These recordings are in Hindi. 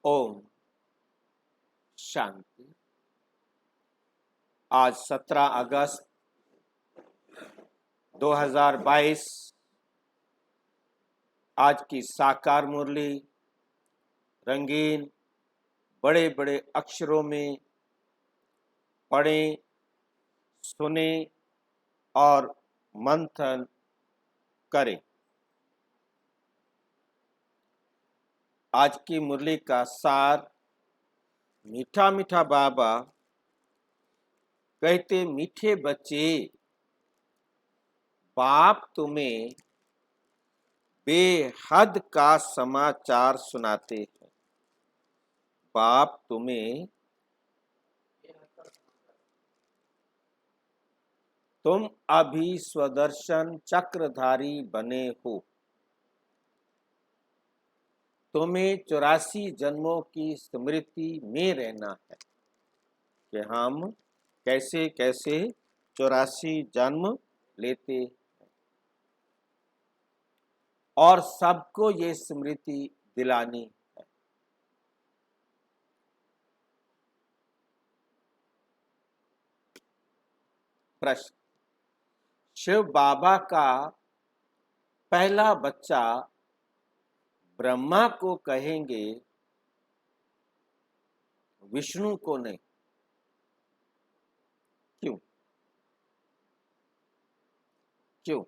ओम शांति। आज 17 अगस्त 2022 आज की साकार मुरली रंगीन बड़े बड़े अक्षरों में पढ़ें, सुने और मंथन करें। आज की मुरली का सार, मीठा मीठा बाबा कहते, मीठे बच्चे, बाप तुम्हें बेहद का समाचार सुनाते हैं। बाप तुम्हें, तुम अभी स्वदर्शन चक्रधारी बने हो। तुम्हें 84 जन्मों की स्मृति में रहना है कि हम कैसे कैसे 84 जन्म लेते हैं और सबको ये स्मृति दिलानी है। प्रश्न, शिव बाबा का पहला बच्चा ब्रह्मा को कहेंगे, विष्णु को नहीं। क्यों? क्यों?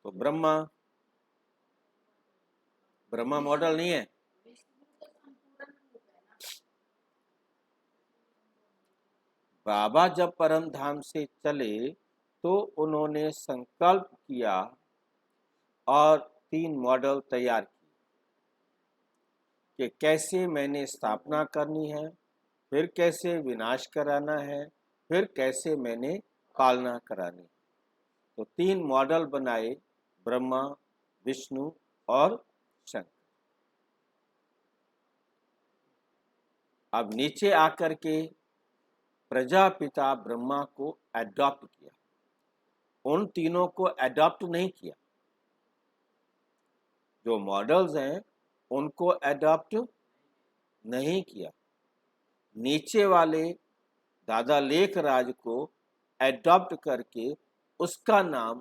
तो ब्रह्मा मॉडल नहीं है। बाबा जब परम धाम से चले तो उन्होंने संकल्प किया और 3 मॉडल तैयार किए कि कैसे मैंने स्थापना करनी है, फिर कैसे विनाश कराना है, फिर कैसे मैंने पालना करानी है। तो 3 मॉडल बनाए, ब्रह्मा, विष्णु और शंकर। अब नीचे आकर के प्रजापिता ब्रह्मा को एडॉप्ट किया, उन तीनों को एडॉप्ट नहीं किया। जो मॉडल्स हैं उनको एडॉप्ट नहीं किया। नीचे वाले दादा लेखराज को एडॉप्ट करके उसका नाम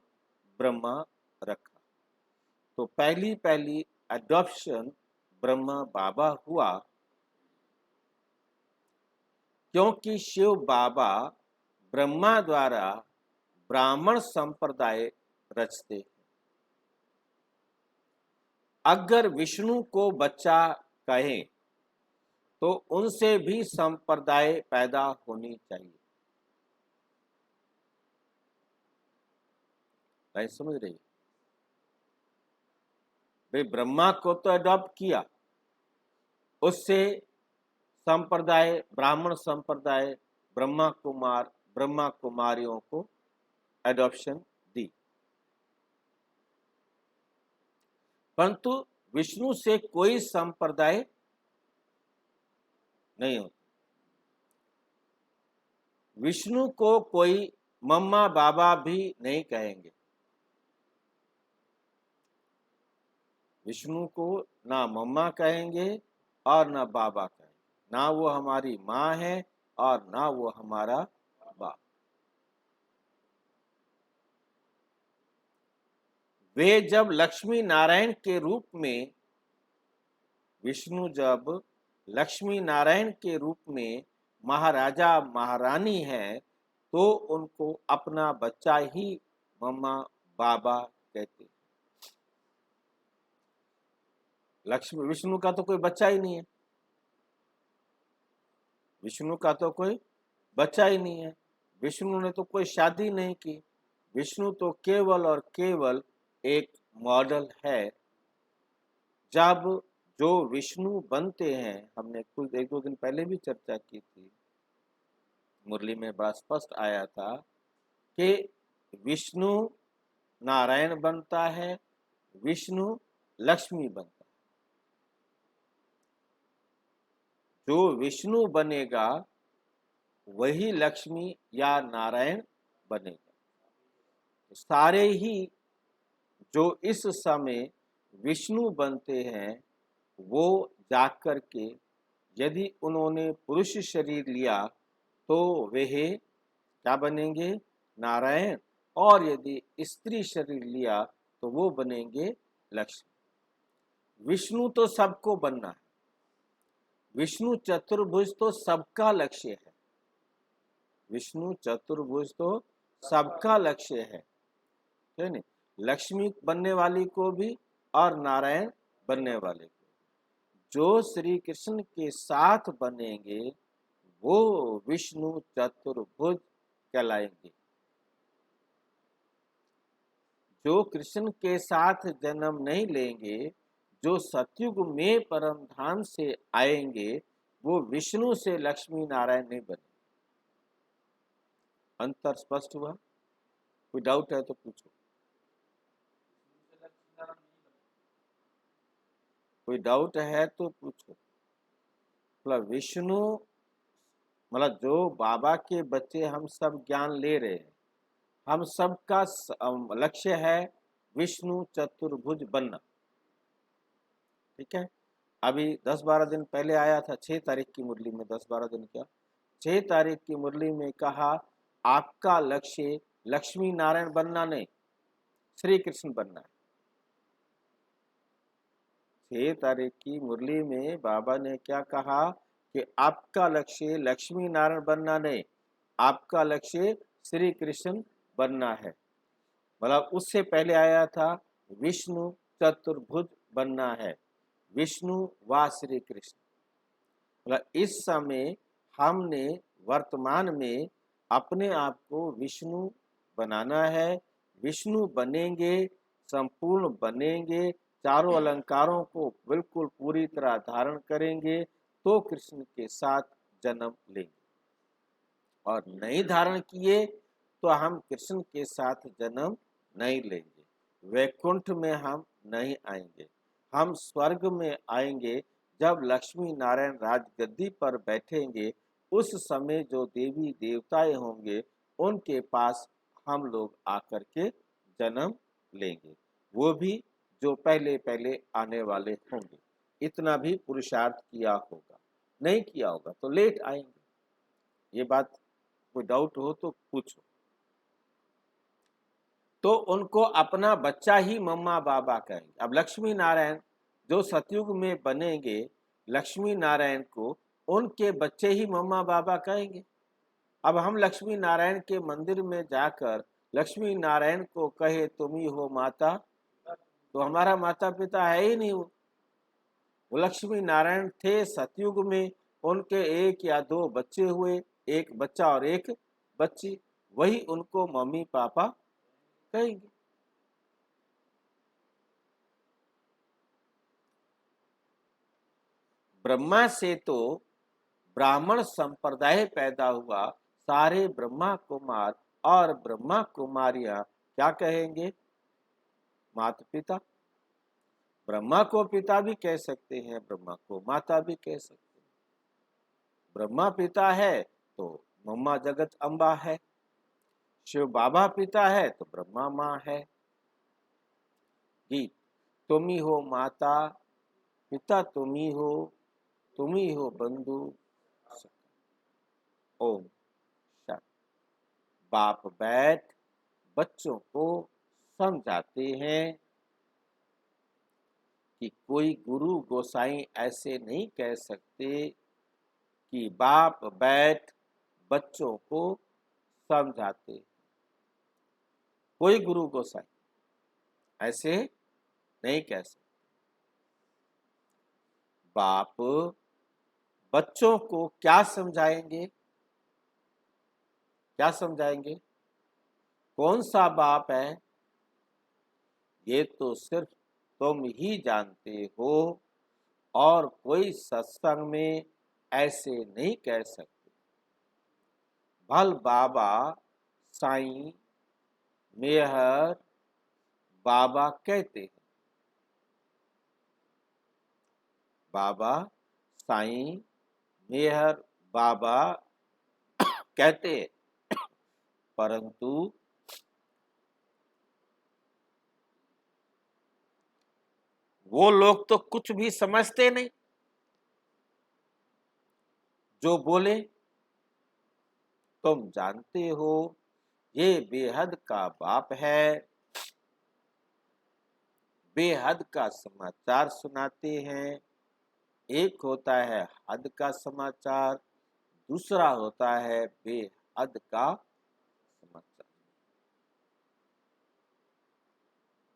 ब्रह्मा रखा। तो पहली एडॉप्शन ब्रह्मा बाबा हुआ, क्योंकि शिव बाबा ब्रह्मा द्वारा ब्राह्मण संप्रदाय रचते हैं। अगर विष्णु को बच्चा कहें तो उनसे भी संप्रदाय पैदा होनी चाहिए। नहीं समझ रही? भाई ब्रह्मा को तो अडॉप्ट किया, उससे संप्रदाय, ब्राह्मण संप्रदाय, ब्रह्मा कुमारियों को एडॉप्शन दी। परंतु विष्णु से कोई संप्रदाय नहीं होता। विष्णु को कोई मम्मा बाबा भी नहीं कहेंगे। विष्णु को ना मम्मा कहेंगे और ना बाबा कहेंगे, ना वो हमारी माँ है और ना वो हमारा बाप। वे जब लक्ष्मी नारायण के रूप में, विष्णु जब लक्ष्मी नारायण के रूप में महाराजा महारानी है तो उनको अपना बच्चा ही मम्मा बाबा कहते हैं। विष्णु का तो कोई बच्चा ही नहीं है। विष्णु का तो कोई बच्चा ही नहीं है। विष्णु ने तो कोई शादी नहीं की। विष्णु तो केवल और केवल एक मॉडल है। जब जो विष्णु बनते हैं, हमने कुछ 1-2 दिन पहले भी चर्चा की थी, मुरली में बड़ा स्पष्ट आया था कि विष्णु नारायण बनता है, विष्णु लक्ष्मी बनता है। जो विष्णु बनेगा वही लक्ष्मी या नारायण बनेगा। सारे ही जो इस समय विष्णु बनते हैं वो जाकर के यदि उन्होंने पुरुष शरीर लिया तो वे क्या बनेंगे? नारायण। और यदि स्त्री शरीर लिया तो वो बनेंगे लक्ष्मी। विष्णु तो सबको बनना है, विष्णु चतुर्भुज तो सबका लक्ष्य है, विष्णु चतुर्भुज तो सबका लक्ष्य है नहीं? लक्ष्मी बनने वाली को भी और नारायण बनने वाले को। जो श्री कृष्ण के साथ बनेंगे वो विष्णु चतुर्भुज कहलाएंगे। जो कृष्ण के साथ जन्म नहीं लेंगे, जो सतयुग में परम धाम से आएंगे, वो विष्णु से लक्ष्मी नारायण नहीं बने। अंतर स्पष्ट हुआ? कोई डाउट है तो पूछो। कोई डाउट है तो पूछो। मतलब विष्णु मतलब जो बाबा के बच्चे हम सब ज्ञान ले रहे हैं, हम सबका लक्ष्य है विष्णु चतुर्भुज बनना। ठीक है। अभी 10-12 दिन पहले आया था 6 तारीख की मुरली में, 10-12 दिन क्या 6 तारीख की मुरली में कहा आपका लक्ष्य लक्ष्मी नारायण बनना नहीं, श्री कृष्ण बनना है। 6 तारीख की मुरली में बाबा ने क्या कहा कि आपका लक्ष्य लक्ष्मी नारायण बनना नहीं, आपका लक्ष्य श्री कृष्ण बनना है। मतलब उससे पहले आया था विष्णु चतुर्भुज बनना है, विष्णु व श्री कृष्ण। मतलब इस समय हमने वर्तमान में अपने आप को विष्णु बनाना है। विष्णु बनेंगे, संपूर्ण बनेंगे, चारों अलंकारों को बिल्कुल पूरी तरह धारण करेंगे तो कृष्ण के साथ जन्म लेंगे। और नहीं धारण किए तो हम कृष्ण के साथ जन्म नहीं लेंगे, वैकुंठ में हम नहीं आएंगे, हम स्वर्ग में आएंगे। जब लक्ष्मी नारायण राजगद्दी पर बैठेंगे उस समय जो देवी देवताएं होंगे उनके पास हम लोग आकर के जन्म लेंगे, वो भी जो पहले पहले आने वाले होंगे। इतना भी पुरुषार्थ किया होगा, नहीं किया होगा तो लेट आएंगे। ये बात कोई डाउट हो तो पूछो। तो उनको अपना बच्चा ही मम्मा बाबा कहेंगे। अब लक्ष्मी नारायण जो सतयुग में बनेंगे, लक्ष्मी नारायण को उनके बच्चे ही मम्मा बाबा कहेंगे। अब हम लक्ष्मी नारायण के मंदिर में जाकर लक्ष्मी नारायण को कहे तुम ही हो माता, तो हमारा माता पिता है ही नहीं। वो लक्ष्मी नारायण थे सतयुग में, उनके 1 या 2 बच्चे हुए, एक बच्चा और एक बच्ची, वही उनको मम्मी पापा कहेंगे। ब्रह्मा से तो ब्राह्मण संप्रदाय पैदा हुआ, सारे ब्रह्मा कुमार और ब्रह्मा कुमारियां क्या कहेंगे? माता पिता। ब्रह्मा को पिता भी कह सकते हैं, ब्रह्मा को माता भी कह सकते हैं। ब्रह्मा पिता है तो मम्मा जगत अम्बा है, शिव बाबा पिता है तो ब्रह्मा माँ है। गीत तुम ही हो माता पिता, तुम ही हो बंधु। ओम शांति। बाप बैठ बच्चों को समझाते हैं कि कोई गुरु गोसाई ऐसे नहीं कह सकते कि बाप बैठ बच्चों को समझाते। कोई गुरु गोसाई ऐसे नहीं कह सकते। बाप बच्चों को क्या समझाएंगे? क्या समझाएंगे? कौन सा बाप है ये तो सिर्फ तुम ही जानते हो, और कोई सत्संग में ऐसे नहीं कह सकते। भल बाबा साईं मेहर बाबा कहते हैं, बाबा साईं मेहर बाबा कहते हैं, परंतु वो लोग तो कुछ भी समझते नहीं। जो बोले तुम जानते हो ये बेहद का बाप है, बेहद का समाचार सुनाते हैं। एक होता है हद का समाचार, दूसरा होता है बेहद का समाचार।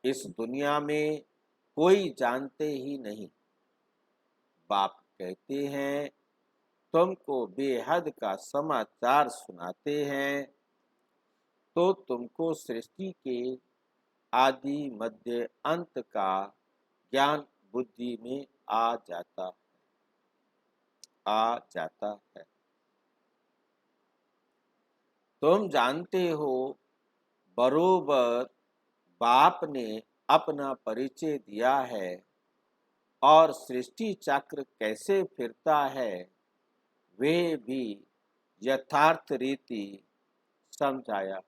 इस दुनिया में कोई जानते ही नहीं। बाप कहते हैं तुमको बेहद का समाचार सुनाते हैं तो तुमको सृष्टि के आदि मध्य अंत का ज्ञान बुद्धि में आ जाता है। तुम जानते हो बरोबर बाप ने अपना परिचय दिया है और सृष्टि चक्र कैसे फिरता है वे भी यथार्थ रीति समझाया।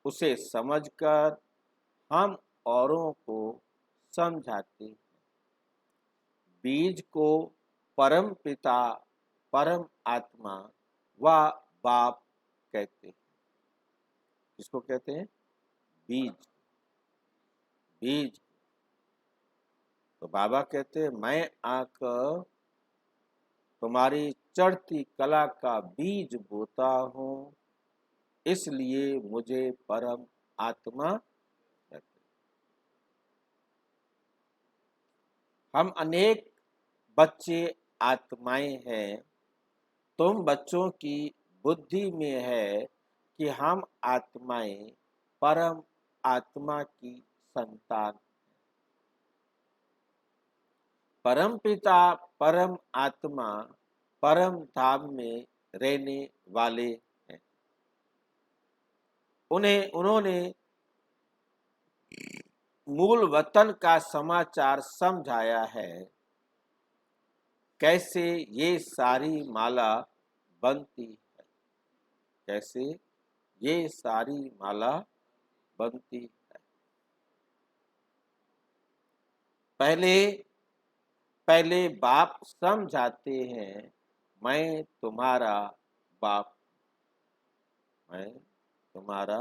उसे समझकर हम औरों को समझाते हैं। बीज को परम पिता परम आत्मा व बाप कहते हैं। किसको कहते हैं? बीज। बीज तो बाबा कहते हैं मैं आकर तुम्हारी चढ़ती कला का बीज बोता हूँ, इसलिए मुझे परम आत्मा कहते हैं। हम अनेक बच्चे आत्माएं हैं। तुम बच्चों की बुद्धि में है कि हम आत्माएं परम आत्मा की संतान। परम पिता परम आत्मा परम धाम में रहने वाले हैं। उन्होंने मूल वतन का समाचार समझाया है, कैसे ये सारी माला बनती है, कैसे ये सारी माला बनती है। पहले पहले बाप समझाते हैं मैं तुम्हारा बाप, मैं तुम्हारा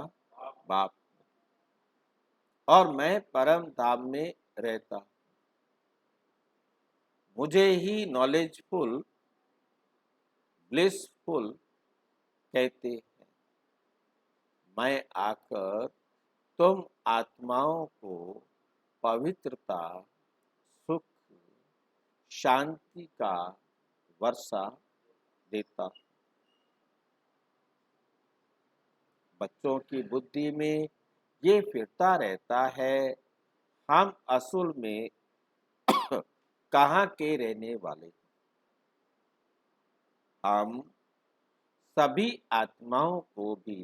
बाप और मैं परम धाम में रहता हूं। मुझे ही नॉलेजफुल ब्लिसफुल कहते हैं। मैं आकर तुम आत्माओं को पवित्रता सुख शांति का वर्षा देता हूं। बच्चों की बुद्धि में ये फिरता रहता है हम असल में कहाँ के रहने वाले। हम सभी आत्माओं को भी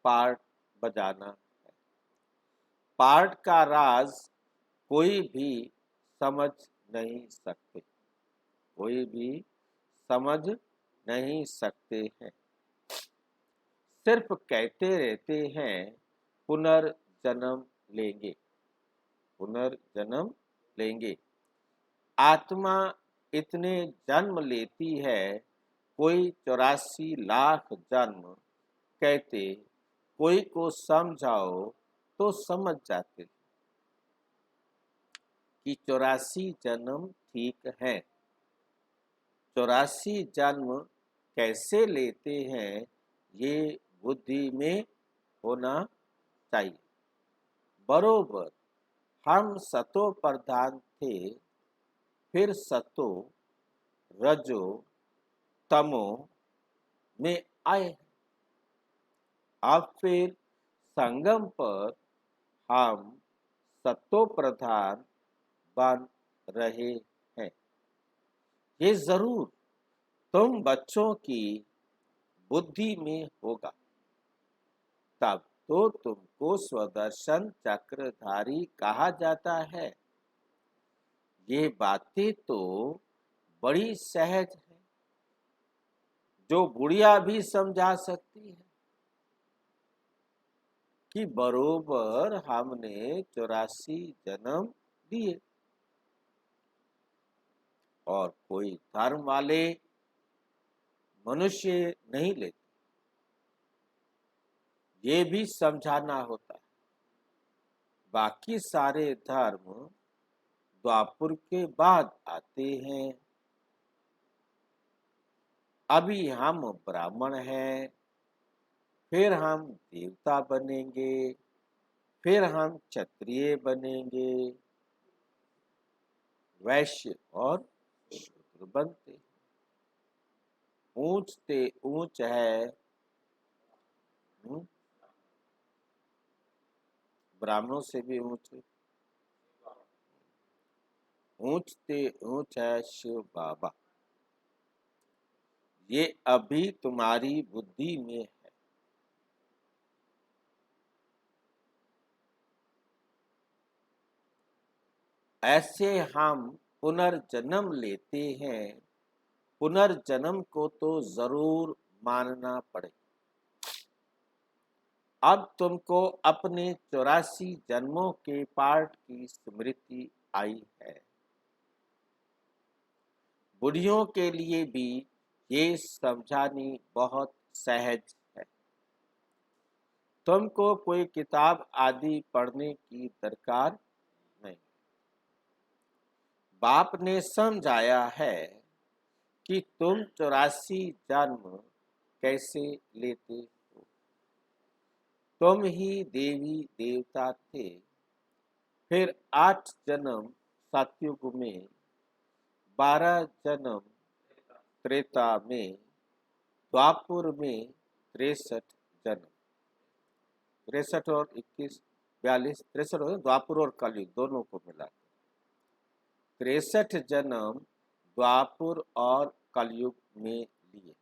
पार्ट बजाना है। पार्ट का राज कोई भी समझ नहीं सकते, कोई भी समझ नहीं सकते हैं। सिर्फ कहते रहते हैं पुनर्जन्म लेंगे, पुनर्जन्म लेंगे। आत्मा इतने जन्म लेती है, कोई 84 लाख जन्म कहते, कोई को समझाओ तो समझ जाते कि 84 जन्म ठीक है। 84 जन्म कैसे लेते हैं ये बुद्धि में होना चाहिए। बरोबर हम सतो प्रधान थे, फिर सतो रजो तमो में आए। अब फिर संगम पर हम सतो प्रधान बन रहे हैं। ये जरूर तुम बच्चों की बुद्धि में होगा, तब तो तुमको स्वदर्शन चक्रधारी कहा जाता है। ये बातें तो बड़ी सहज है, जो बुढ़िया भी समझा सकती है कि बरोबर हमने 84 जन्म दिए, और कोई धर्म वाले मनुष्य नहीं लेते। ये भी समझाना होता है। बाकी सारे धर्म द्वापर के बाद आते हैं। अभी हम ब्राह्मण हैं, फिर हम देवता बनेंगे, फिर हम क्षत्रिय बनेंगे, वैश्य और शूद्र बनते। ऊंचते ऊंच है, ब्राह्मणों से भी ऊंचते ऊंच है शिव बाबा। ये अभी तुम्हारी बुद्धि में है। ऐसे हम पुनर्जन्म लेते हैं। पुनर्जन्म को तो जरूर मानना पड़े। अब तुमको अपने 84 जन्मों के पाठ की स्मृति आई है। बुढ़ियों के लिए भी ये समझानी बहुत सहज है। तुमको कोई किताब आदि पढ़ने की दरकार नहीं। बाप ने समझाया है कि तुम 84 जन्म कैसे लेते हो। तुम ही देवी देवता थे, फिर 8 जन्म सतयुग में, 12 जन्म त्रेता में, द्वापर में 63 जन्म, 63 और 21 42 63 हो, द्वापर और कलयुग दोनों को मिला 63 जन्म द्वापर और कलयुग में लिए।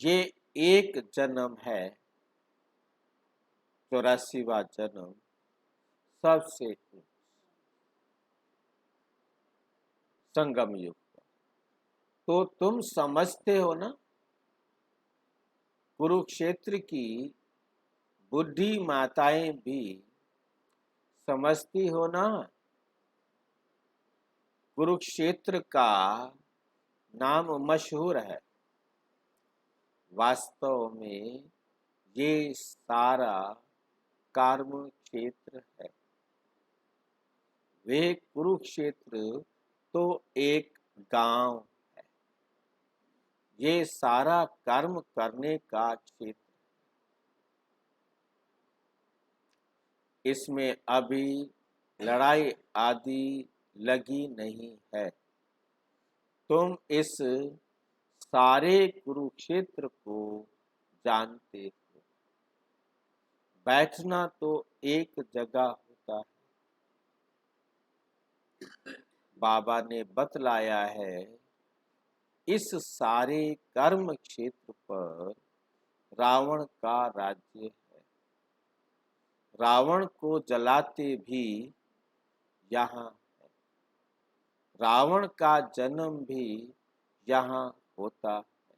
ये एक जन्म है, 84वां जन्म सबसे संगम युग का। तो तुम समझते हो ना, कुरुक्षेत्र की बुढ़ी माताएं भी समझती हो ना। कुरुक्षेत्र का नाम मशहूर है। वास्तव में ये सारा कर्म क्षेत्र है। वे कुरुक्षेत्र तो एक गांव है। ये सारा कर्म करने का क्षेत्र। इसमें अभी लड़ाई आदि लगी नहीं है। तुम इस सारे कुरुक्षेत्र को जानते हो। बैठना तो एक जगह होता है। बाबा ने बतलाया है, इस सारे कर्म क्षेत्र पर रावण का राज्य है। रावण को जलाते भी यहाँ है। रावण का जन्म भी यहाँ होता है।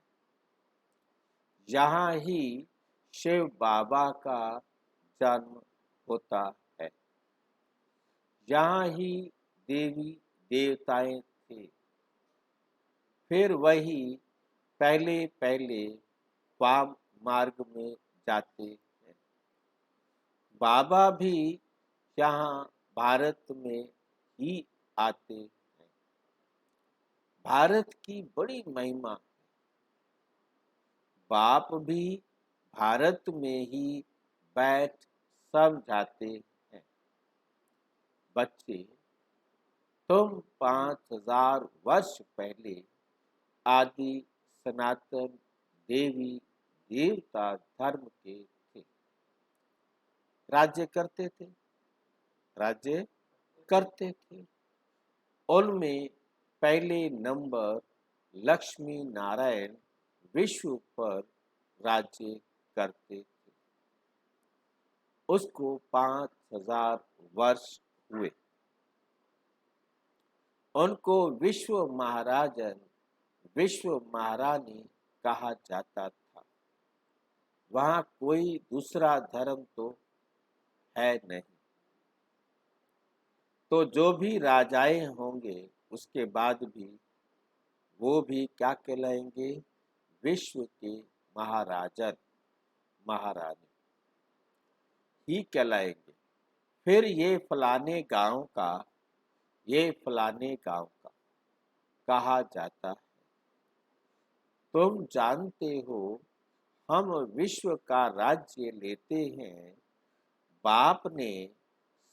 यहाँ ही शिव बाबा का जन्म होता है। यहाँ ही देवी देवताएं थे। फिर वही पहले पहले वाम मार्ग में जाते हैं। बाबा भी यहाँ भारत में ही आते हैं। भारत की बड़ी महिमा। बाप भी भारत में ही बैठ समझाते हैं। बच्चे, तुम 5000 वर्ष पहले आदि सनातन देवी देवता धर्म के थे। राज्य करते थे, राज्य करते थे। उनमें पहले नंबर लक्ष्मी नारायण विश्व पर राज्य करते थे। उसको 5000 वर्ष हुए। उनको विश्व महाराजन, विश्व महारानी कहा जाता था। वहां कोई दूसरा धर्म तो है नहीं। तो जो भी राजाएं होंगे उसके बाद भी वो भी क्या कहलाएंगे? विश्व के महाराजन, महारानी ही कहलाएंगे। फिर ये फलाने गांव का, ये फलाने गांव का कहा जाता है। तुम जानते हो हम विश्व का राज्य लेते हैं। बाप ने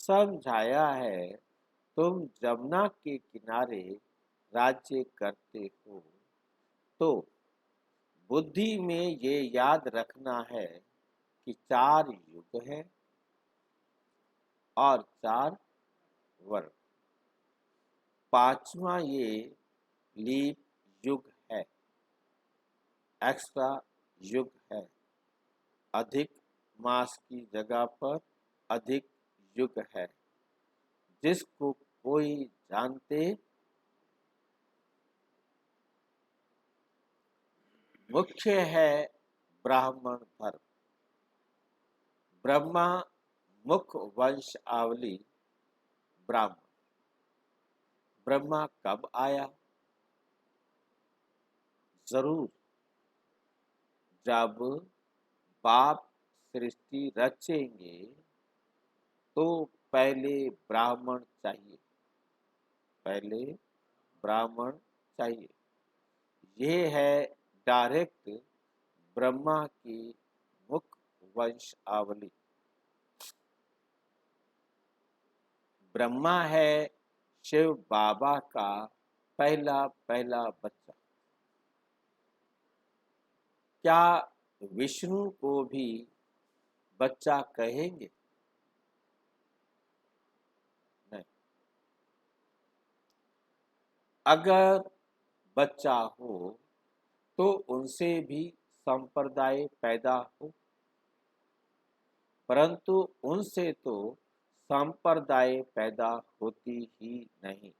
समझाया है, तुम जमुना के किनारे राज्य करते हो। तो बुद्धि में ये याद रखना है कि 4 युग हैं और 4 वर्ग। 5वां ये लीप युग है, एक्स्ट्रा युग है। अधिक मास की जगह पर अधिक युग है, जिसको कोई जानते। मुख्य है ब्राह्मण धर्म। ब्रह्मा मुख वंशावली ब्राह्मण। ब्रह्मा कब आया? जरूर जब बाप सृष्टि रचेंगे तो पहले ब्राह्मण चाहिए, पहले ब्राह्मण चाहिए। ये है डायरेक्ट ब्रह्मा की मुख वंशावली। ब्रह्मा है शिव बाबा का पहला पहला बच्चा। क्या विष्णु को भी बच्चा कहेंगे? नहीं। अगर बच्चा हो तो उनसे भी संप्रदाय पैदा हो, परंतु उनसे तो संप्रदाय पैदा होती ही नहीं।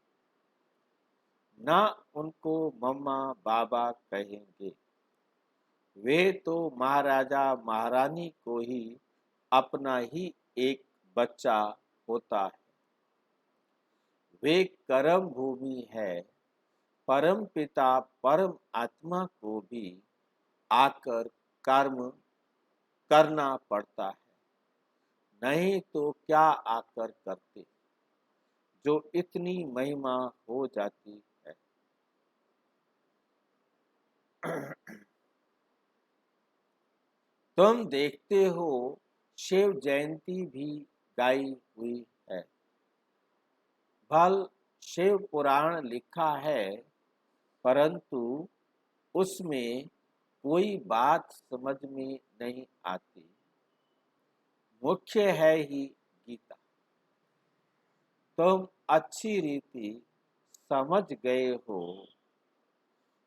ना उनको मम्मा बाबा कहेंगे। वे तो महाराजा महारानी को ही अपना ही एक बच्चा होता है। वे कर्म भूमि है। परम पिता परम आत्मा को भी आकर कर्म करना पड़ता है, नहीं तो क्या आकर करते, जो इतनी महिमा हो जाती है। तुम देखते हो शिव जयंती भी गाई हुई है। भल शिव पुराण लिखा है, परंतु उसमें कोई बात समझ में नहीं आती। मुख्य है ही गीता। तुम अच्छी रीति समझ गए हो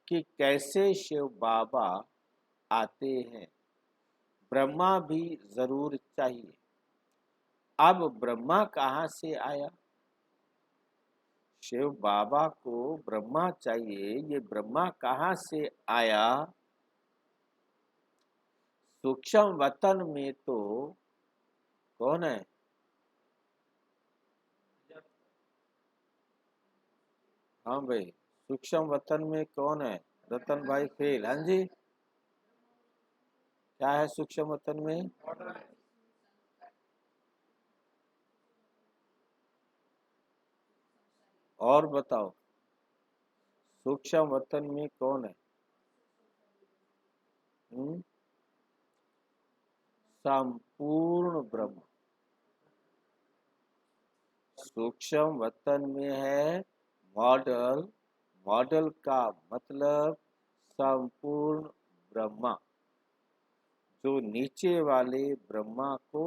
कि कैसे शिव बाबा आते हैं। ब्रह्मा भी जरूर चाहिए। अब ब्रह्मा कहाँ से आया? शिव बाबा को ब्रह्मा चाहिए, ये ब्रह्मा कहाँ से आया? सूक्ष्म वतन में तो कौन है? हाँ भाई, सूक्ष्म वतन में कौन है? रतन भाई फेल। हाँ जी, क्या है सूक्ष्म वतन में? और बताओ, सूक्ष्म वतन में कौन है? हम्म? संपूर्ण ब्रह्म। सूक्ष्म वतन में है मॉडल। मॉडल का मतलब संपूर्ण ब्रह्मा, जो नीचे वाले ब्रह्मा को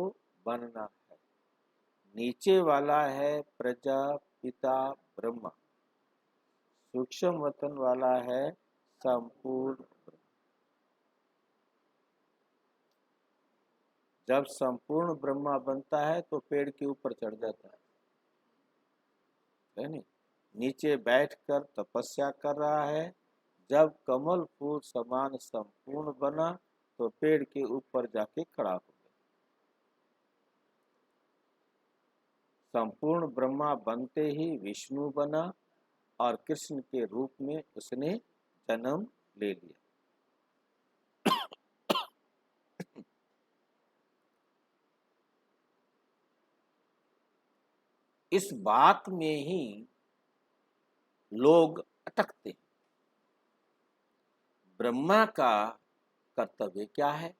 बनना है। नीचे वाला है प्रजापिता ब्रह्मा, सूक्ष्म वतन वाला है संपूर्ण ब्रह्म। जब संपूर्ण ब्रह्मा बनता है तो पेड़ के ऊपर चढ़ जाता है नहीं? नीचे बैठकर तपस्या कर रहा है। जब कमल फूल समान संपूर्ण बना तो पेड़ के ऊपर जाके खड़ा हो गया। संपूर्ण ब्रह्मा बनते ही विष्णु बना और कृष्ण के रूप में उसने जन्म ले लिया। इस बात में ही लोग अटकते हैं। ब्रह्मा का कर्तव्य क्या है?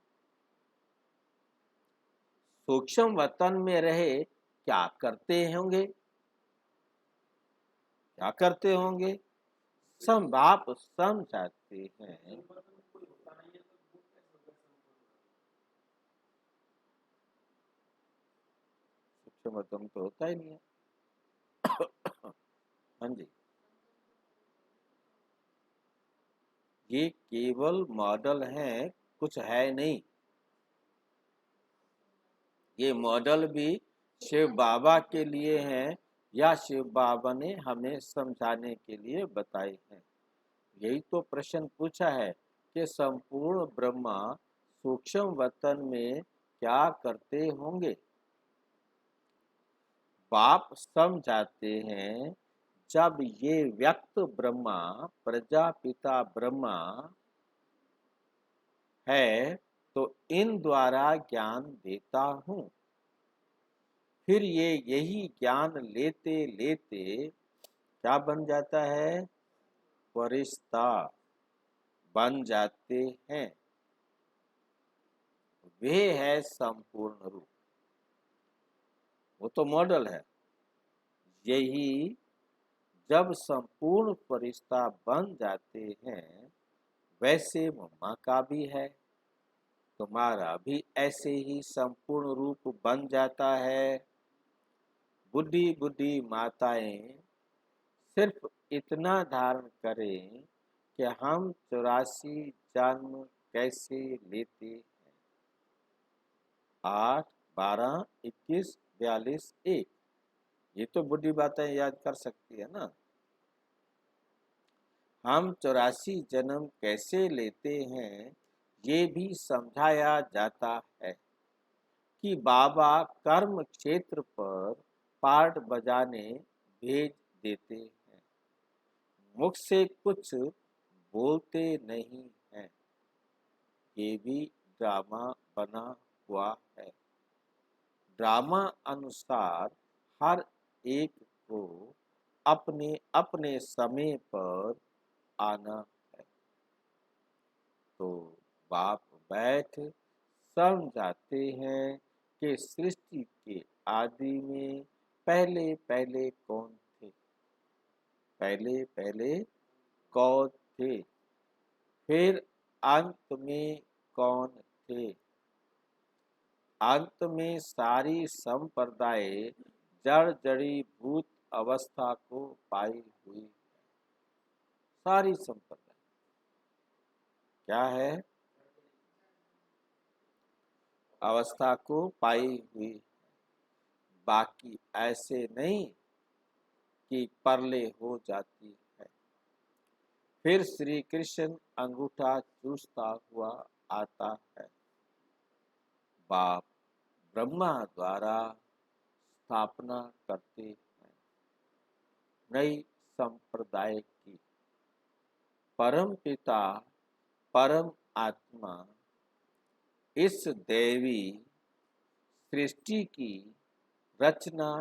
सूक्ष्म वतन में रहे क्या करते होंगे? क्या करते होंगे? सब आप समझाते हैं। सूक्ष्म वतन तो होता ही नहीं है। हाँ जी, ये केवल मॉडल है, कुछ है नहीं। ये मॉडल भी शिव बाबा के लिए हैं या शिव बाबा ने हमें समझाने के लिए बताए हैं? यही तो प्रश्न पूछा है कि संपूर्ण ब्रह्मा सूक्ष्म वतन में क्या करते होंगे? बाप समझाते हैं, जब ये व्यक्त ब्रह्मा प्रजापिता ब्रह्मा है तो इन द्वारा ज्ञान देता हूँ। फिर ये यही ज्ञान लेते लेते क्या बन जाता है? फरिश्ता बन जाते हैं। वे है संपूर्ण रूप। वो तो मॉडल है। यही जब संपूर्ण फरिश्ता बन जाते हैं, वैसे मम्मा का भी है, तुम्हारा भी ऐसे ही संपूर्ण रूप बन जाता है। बुढ़ी बुढ़ी माताएं सिर्फ इतना धारण करें कि हम 84 जन्म कैसे लेते हैं। 8, 12, 21, 42, 1। ये तो बुढ़ी बातें याद कर सकती है ना। हम 84 जन्म कैसे लेते हैं ये भी समझाया जाता है कि बाबा कर्म क्षेत्र पर पार्ट बजाने भेज देते हैं। मुख से कुछ बोलते नहीं हैं। ये भी ड्रामा बना हुआ है। ड्रामा अनुसार हर एक को अपने अपने समय पर आना है। तो बाप बैठ समझाते हैं कि सृष्टि के आदि में पहले पहले कौन थे? पहले पहले कौन थे? फिर अंत में कौन थे? अंत में सारी संप्रदाय जड़ जड़ी भूत अवस्था को पाई हुई। सारी संप्रदाय क्या है? अवस्था को पाई हुई। बाकी ऐसे नहीं कि परले हो जाती है। फिर श्री कृष्ण अंगूठा चूसता हुआ आता है। बाप ब्रह्मा द्वारा स्थापना करते हैं नई संप्रदाय की। परम पिता परम आत्मा इस देवी सृष्टि की रचना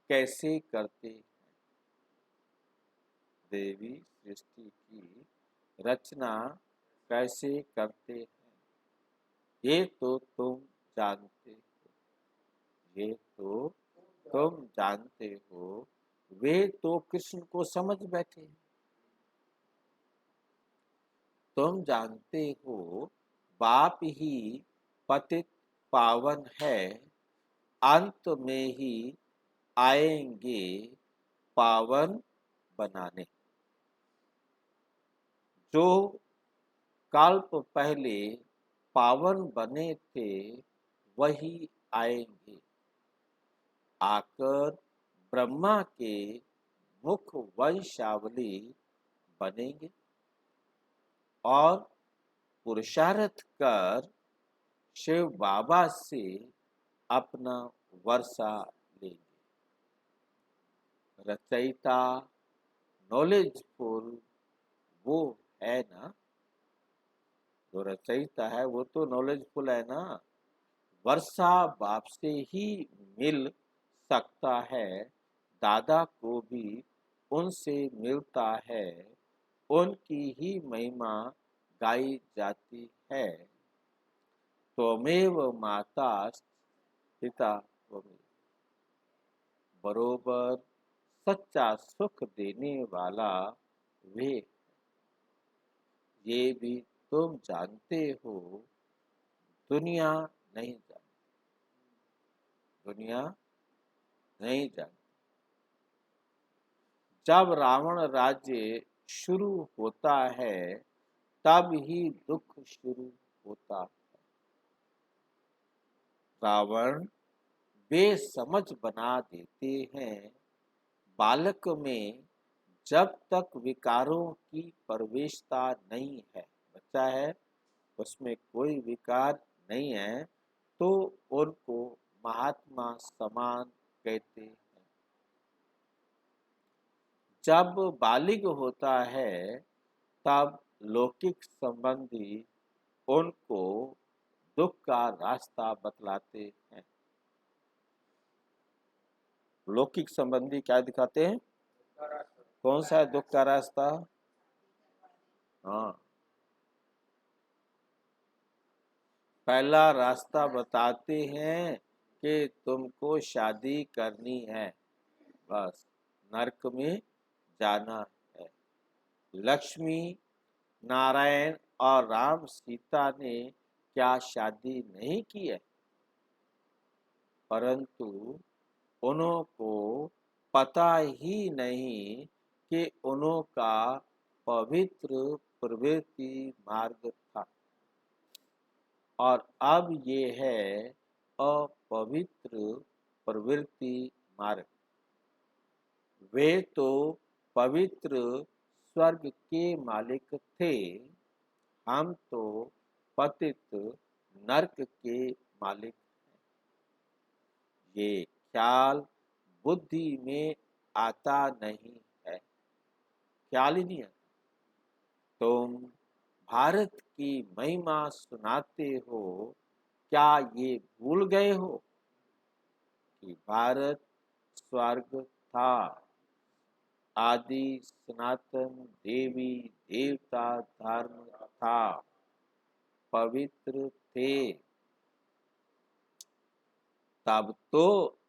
कैसे करते हैं? देवी सृष्टि की रचना कैसे करते हैं ये तो तुम जानते हो। ये तो तुम जानते हो। वे तो कृष्ण को समझ बैठे हैं। तुम जानते हो बाप ही पतित पावन है। अंत में ही आएंगे पावन बनाने। जो कल्प पहले पावन बने थे वही आएंगे। आकर ब्रह्मा के मुख्य वंशावली बनेंगे और पुरुषार्थ कर शिव बाबा से अपना वर्षा लेंगे। रचयिता नॉलेजफुल वो है ना, जो रचयिता है वो तो नॉलेजफुल है ना। वर्षा बाप से ही मिल सकता है, दादा को भी उनसे मिलता है, उनकी ही महिमा गाई जाती है। त्वमेव माता पिता त्वमेव, बरोबर सच्चा सुख देने वाला वे, ये भी तुम जानते हो, दुनिया नहीं जानती, दुनिया नहीं जानती। जब रावण राज्य शुरू होता है तब ही दुख शुरू होता है। रावण बेसमझ बना देते हैं। बालक में जब तक विकारों की प्रवेशता नहीं है, बच्चा है उसमें कोई विकार नहीं है, तो उनको महात्मा समान कहते हैं। जब बालिग होता है तब लौकिक संबंधी उनको दुख का रास्ता बतलाते हैं। लौकिक संबंधी क्या दिखाते हैं? कौन सा है दुख का रास्ता? हाँ, पहला रास्ता बताते हैं कि तुमको शादी करनी है, बस नरक में जाना है। लक्ष्मी नारायण और राम सीता ने क्या शादी नहीं की है? परंतु उनको पता ही नहीं कि उनका पवित्र प्रवृत्ति मार्ग था और अब ये है अपवित्र प्रवृत्ति मार्ग। वे तो पवित्र स्वर्ग के मालिक थे, हम तो पतित नरक के मालिक। ये ख्याल बुद्धि में आता नहीं है, ख्याल ही नहीं आता। तुम भारत की महिमा सुनाते हो, क्या ये भूल गए हो कि भारत स्वर्ग था? आदि सनातन देवी देवता धर्म था, पवित्र थे। तब तो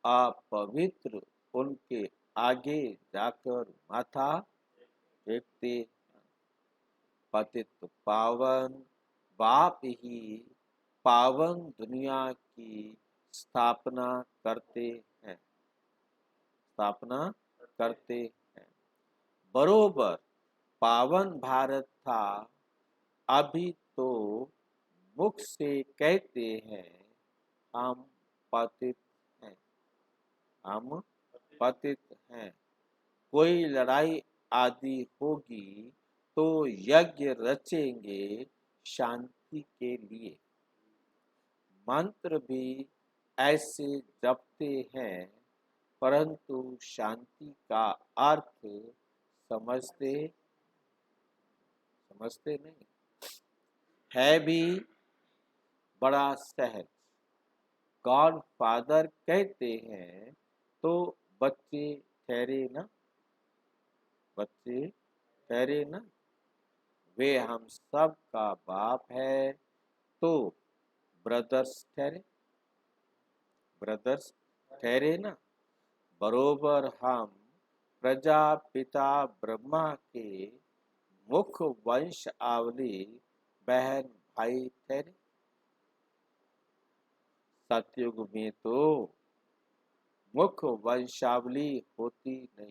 अपवित्र उनके आगे जाकर माथा टेकते। पतित पावन बाप ही पावन दुनिया की स्थापना करते हैं, स्थापना करते हैं। बरोबर पावन भारत था, अभी तो मुख से कहते हैं हम पतित हैं, हम पतित हैं। कोई लड़ाई आदि होगी तो यज्ञ रचेंगे शांति के लिए। मंत्र भी ऐसे जपते हैं, परंतु शांति का अर्थ समझते समझते नहीं है, भी बड़ा सहज। गॉड फादर कहते हैं तो बच्चे ठहरे ना, बच्चे ठहरे ना। वे हम सब का बाप है तो ब्रदर्स ठहरे, ब्रदर्स ठहरे ना। बरोबर हम प्रजापिता ब्रह्मा के मुख्य वंशावली बहन भाई ठहरे। सतयुग में तो मुख्य वंशावली होती नहीं,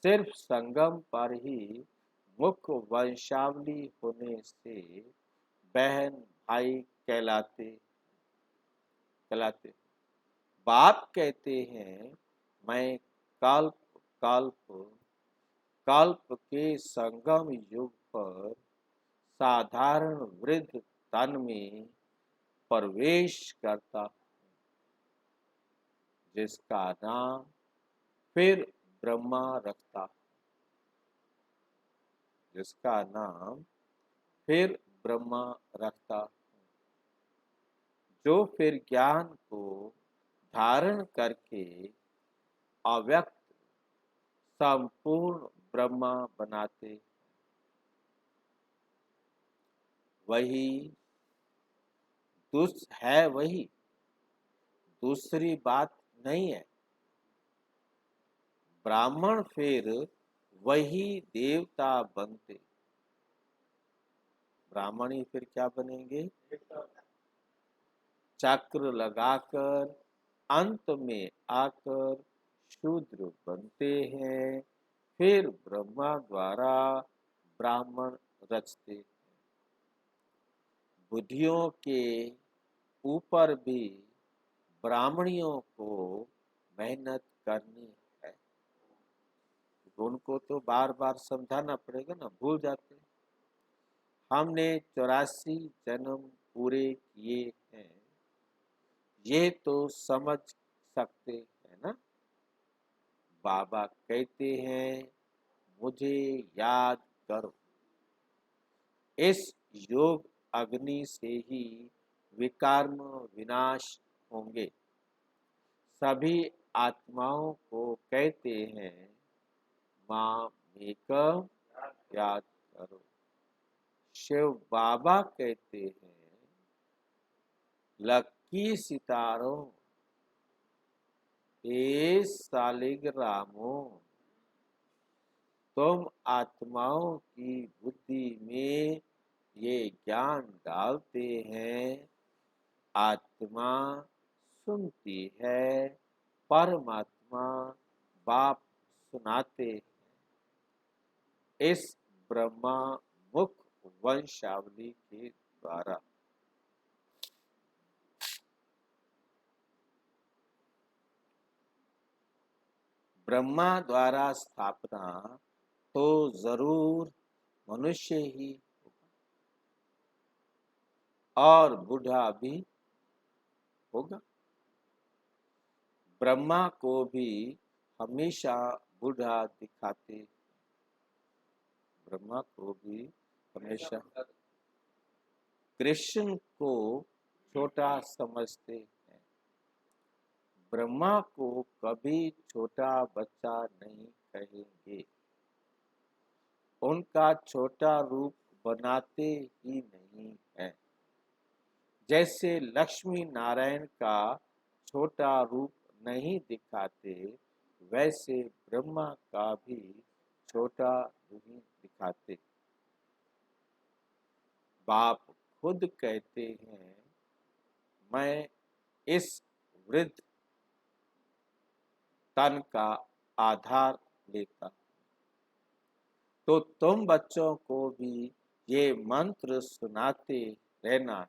सिर्फ संगम पर ही मुख्य वंशावली होने से बहन भाई कहलाते कहलाते। बाप कहते हैं मैं कल्प कल्प कल्प के संगम युग पर साधारण वृद्ध तन में प्रवेश करता हूँ, जिसका नाम फिर ब्रह्मा रखता हूँ, जिसका नाम फिर ब्रह्मा रखता हूँ, जो फिर ज्ञान को धारण करके अव्यक्त संपूर्ण ब्रह्मा बनाते, वही वही दूसरी बात नहीं है। ब्राह्मण फिर वही देवता बनते, ब्राह्मण ही फिर क्या बनेंगे? चक्र लगाकर अंत में आकर शूद्र बनते हैं, फिर ब्रह्मा द्वारा ब्राह्मण रचते हैं। बुद्धियों के ऊपर भी ब्राह्मणियों को मेहनत करनी है। उनको तो बार बार समझाना पड़ेगा ना, भूल जाते हैं। हमने 84 जन्म पूरे किए हैं, ये तो समझ सकते हैं ना। बाबा कहते हैं मुझे याद करो, इस योग अग्नि से ही विकर्म विनाश होंगे। सभी आत्माओं को कहते हैं माँ मेकम याद करो। शिव बाबा कहते हैं लक्की सितारों ए सालिग्रामों, तुम आत्माओं की बुद्धि में ये ज्ञान डालते हैं, आत्मा सुनती है, परमात्मा बाप सुनाते हैं। इस ब्रह्मा मुख वंशावली के द्वारा ब्रह्मा द्वारा स्थापना तो जरूर मनुष्य ही और बूढ़ा भी होगा। ब्रह्मा को भी हमेशा बूढ़ा दिखाते, ब्रह्मा को भी हमेशा कृष्ण को छोटा समझते हैं। ब्रह्मा को कभी छोटा बच्चा नहीं कहेंगे, उनका छोटा रूप बनाते ही नहीं है। जैसे लक्ष्मी नारायण का छोटा रूप नहीं दिखाते, वैसे ब्रह्मा का भी छोटा नहीं दिखाते। बाप खुद कहते हैं मैं इस वृद्ध तन का आधार लेता, तो तुम बच्चों को भी ये मंत्र सुनाते रहना।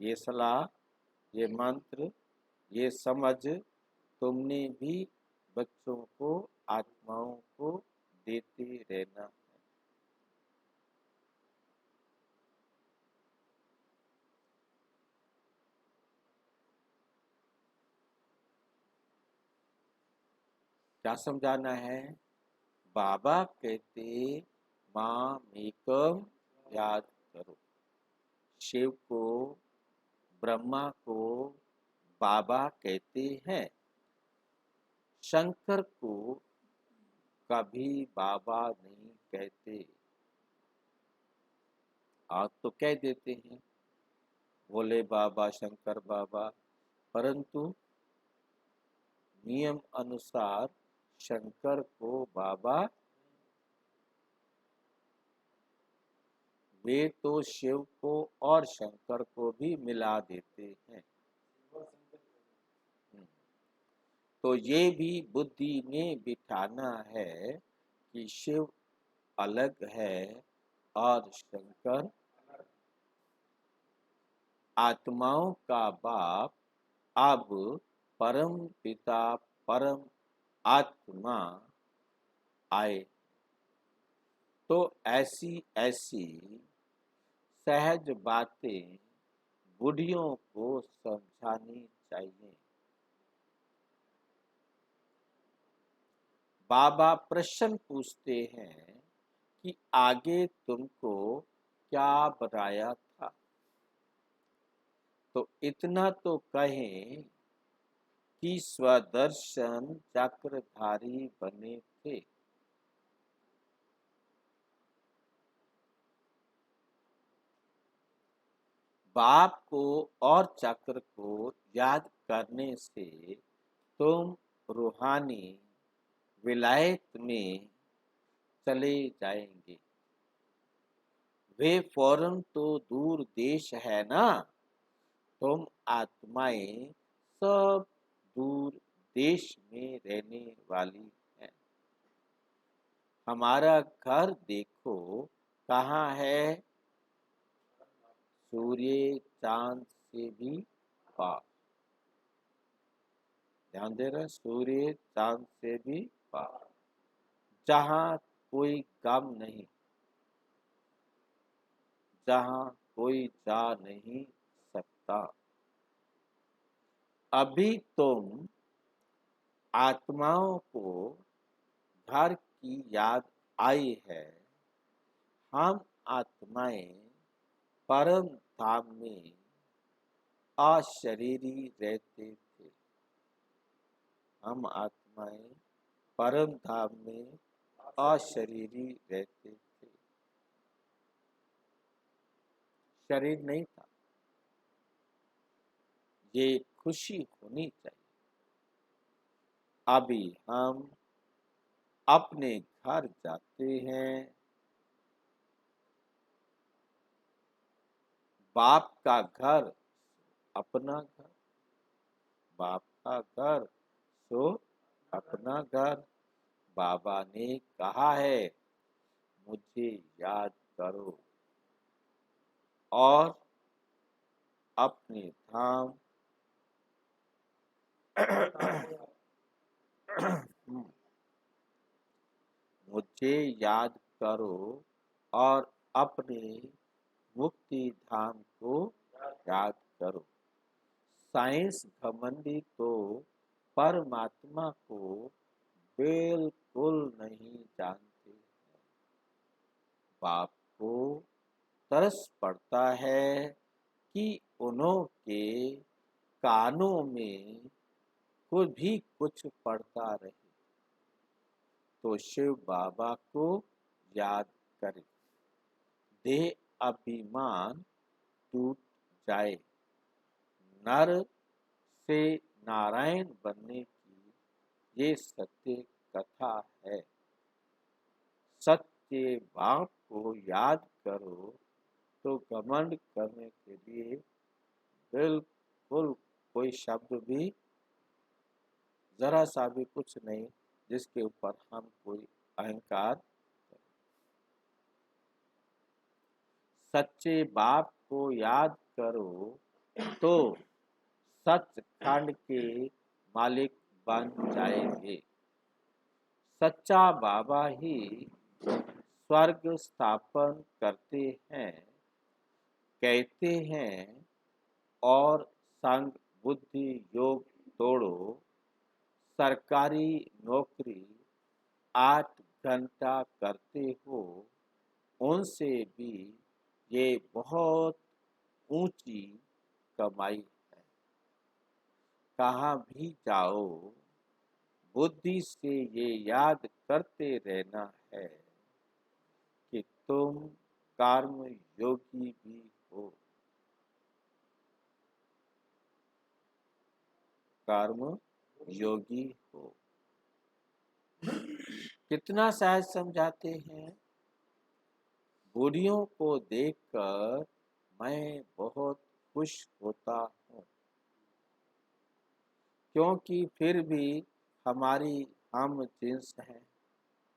ये सलाह, ये मंत्र, ये समझ तुमने भी बच्चों को, आत्माओं को देते रहना। क्या समझाना है? बाबा कहते माँ मेकम याद करो। शिव को, ब्रह्मा को बाबा कहते हैं। शंकर को कभी बाबा नहीं कहते। आज तो कह देते हैं भोले बाबा, शंकर बाबा, परंतु नियम अनुसार शंकर को बाबा, वे तो शिव को और शंकर को भी मिला देते हैं। तो ये भी बुद्धि में बिठाना है कि शिव अलग है और शंकर आत्माओं का बाप, अब परम पिता, परम आत्मा आए। तो ऐसी ऐसी सहज बातें बूढ़ियों को समझानी चाहिए। बाबा प्रश्न पूछते हैं कि आगे तुमको क्या बताया था। तो इतना तो कहें कि स्वदर्शन चक्रधारी बने थे। बाप को और चक्र को याद करने से तुम रूहानी विलायत में चले जाएंगे। वे फौरन तो दूर देश है ना, तुम आत्माएं सब दूर देश में रहने वाली हैं। हमारा घर देखो कहाँ है, सूर्य चांद से भी पार। ध्यान दे रहे, सूर्य चांद से भी पार, जहाँ कोई गम नहीं, जहाँ कोई जा नहीं सकता। अभी तुम आत्माओं को घर की याद आई है। हम आत्माएं परम धाम में अशरीरी रहते थे। हम आत्माएं परम धाम में अशरीरी रहते थे। शरीर नहीं था। ये खुशी होनी चाहिए। अभी हम अपने घर जाते हैं। बाप का घर अपना घर, बाप का घर सो अपना घर। बाबा ने कहा है मुझे याद करो और अपने धाम मुझे याद करो और अपने मुक्ति धाम को याद करो। साइंस घमंडी तो परमात्मा को बिल्कुल नहीं जानते हैं। बाप को तरस पड़ता है कि उन्हों के कानों में कुछ भी कुछ पड़ता रहे, तो शिव बाबा को याद करें। देह अभिमान टूट जाए। नर से नारायण बनने की ये सत्य कथा है। सत्य बाप को याद करो तो घमंड करने के लिए बिल्कुल कोई शब्द भी, जरा सा भी कुछ नहीं जिसके ऊपर हम कोई अहंकार करें। सच्चे बाप को याद करो तो सचखंड के मालिक बन जाएंगे। सच्चा बाबा ही स्वर्ग स्थापन करते हैं, कहते हैं। और संग बुद्धि योग तोड़ो। सरकारी नौकरी 8 घंटा करते हो, उनसे भी ये बहुत ऊंची कमाई है। कहाँ भी जाओ बुद्धि से ये याद करते रहना है कि तुम कर्म योगी भी हो। कर्म योगी हो। कितना सहज समझाते हैं। बूढ़ियों को देखकर मैं बहुत खुश होता हूँ, क्योंकि फिर भी हमारी हम जिन्स हैं।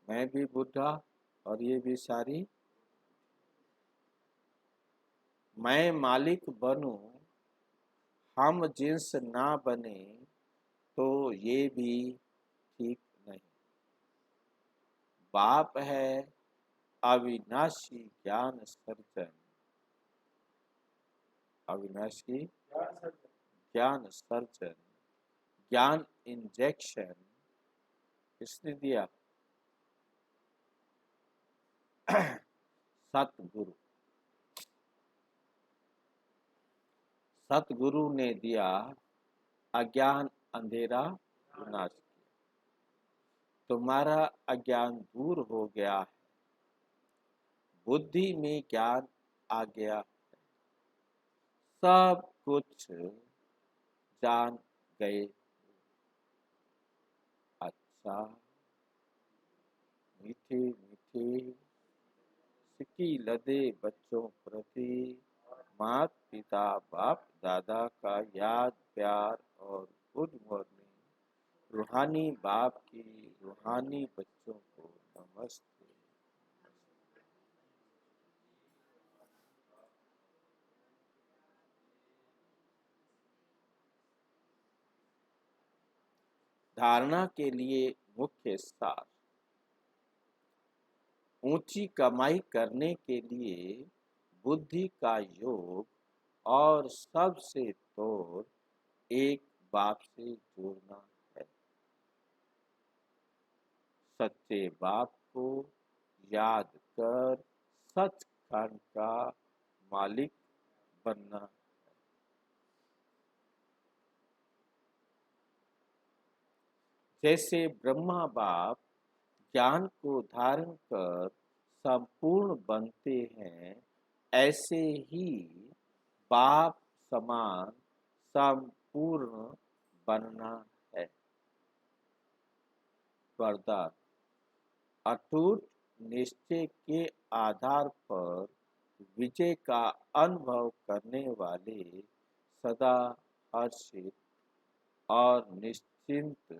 मैं भी बूढ़ा और ये भी सारी। मैं मालिक बनूं, हम जिन्स ना बने तो ये भी ठीक बाप है अविनाशी ज्ञान सर्जन, अविनाशी ज्ञान सर्जन, ज्ञान इंजेक्शन किसने दिया? सतगुरु, सतगुरु ने दिया, अज्ञान अंधेरा विनाश किया। तुम्हारा अज्ञान दूर हो गया है, बुद्धि में ज्ञान आ गया है, सब कुछ जान गए। अच्छा, मीठे मीठे सिक्की लदे बच्चों प्रति माता पिता बाप दादा का याद प्यार और गुड मॉर्निंग। रूहानी बाप की रूहानी बच्चों को नमस्ते। धारणा के लिए मुख्य सार। ऊंची कमाई करने के लिए बुद्धि का योग और सबसे तोड़ एक बाप से जोड़ना है। सच्चे बाप को याद कर सचखंड का मालिक बनना। जैसे ब्रह्मा बाप ज्ञान को धारण कर संपूर्ण बनते हैं, ऐसे ही बाप समान संपूर्ण बनना है। वरदान। अटूट निश्चय के आधार पर विजय का अनुभव करने वाले सदा हर्षित और निश्चिंत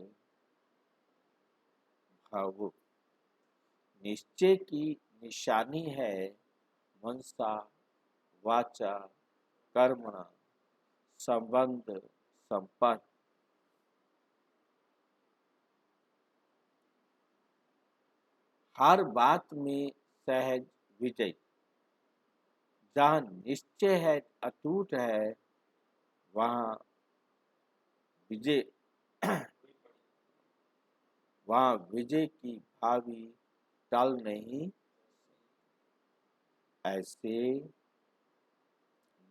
भावुक। निश्चय की निशानी है मनसा वाचा कर्मणा संबंध संपन्न। हर बात में सहज विजय। जहाँ निश्चय है अटूट है, वहाँ विजय वहाँ विजय की भावी टल नहीं। ऐसे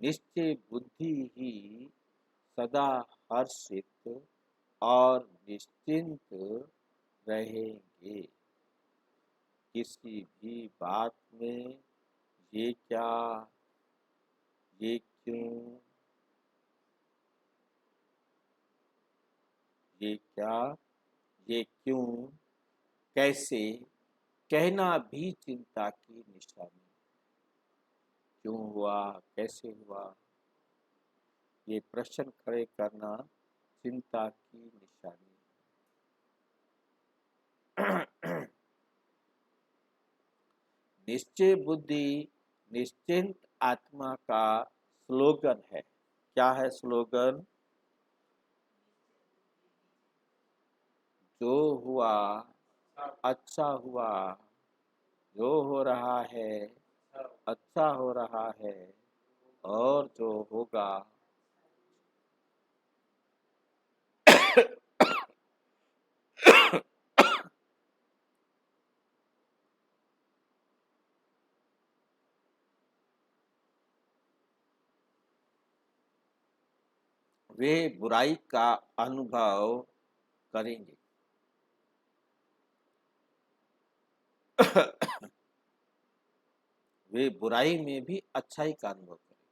निश्चय बुद्धि ही सदा हर्षित और निश्चिंत रहेंगे। किसी भी बात में ये क्या, ये क्यों, ये क्या, ये क्यों, कैसे कहना भी चिंता की निशानी। क्यों हुआ, कैसे हुआ, ये प्रश्न खड़े करना चिंता की निशानी। निश्चय बुद्धि निश्चिंत आत्मा का स्लोगन है। क्या है स्लोगन? जो हुआ अच्छा हुआ, जो हो रहा है अच्छा हो रहा है, और जो होगा वे बुराई का अनुभव करेंगे। वे बुराई में भी अच्छाई का अनुभव करेंगे।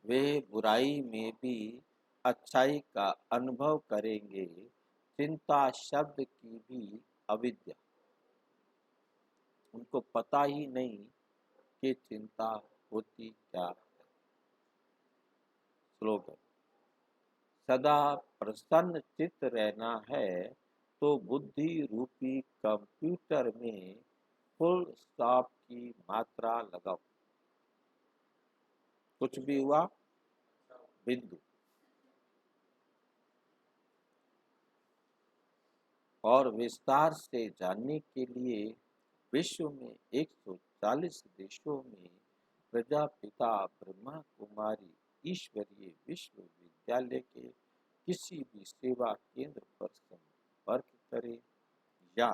वे बुराई में भी अच्छाई का अनुभव करेंगे। चिंता शब्द की भी अविद्या। उनको पता ही नहीं कि चिंता होती क्या है। स्लोगन। सदा प्रसन्न चित्त रहना है तो बुद्धि रूपी कंप्यूटर में फुल स्टॉप की मात्रा लगाओ। कुछ भी हुआ बिंदु। और विस्तार से जानने के लिए विश्व में 140 देशों में प्रजापिता ब्रह्मा कुमारी ईश्वरीय विश्वविद्यालय के किसी भी सेवा केंद्र पर संपर्क करें, या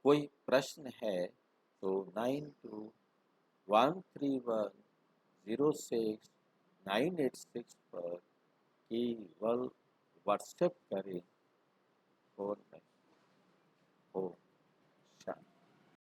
कोई प्रश्न है तो 9213106986 पर केवल व्हाट्सएप करें। फोन नहीं हो।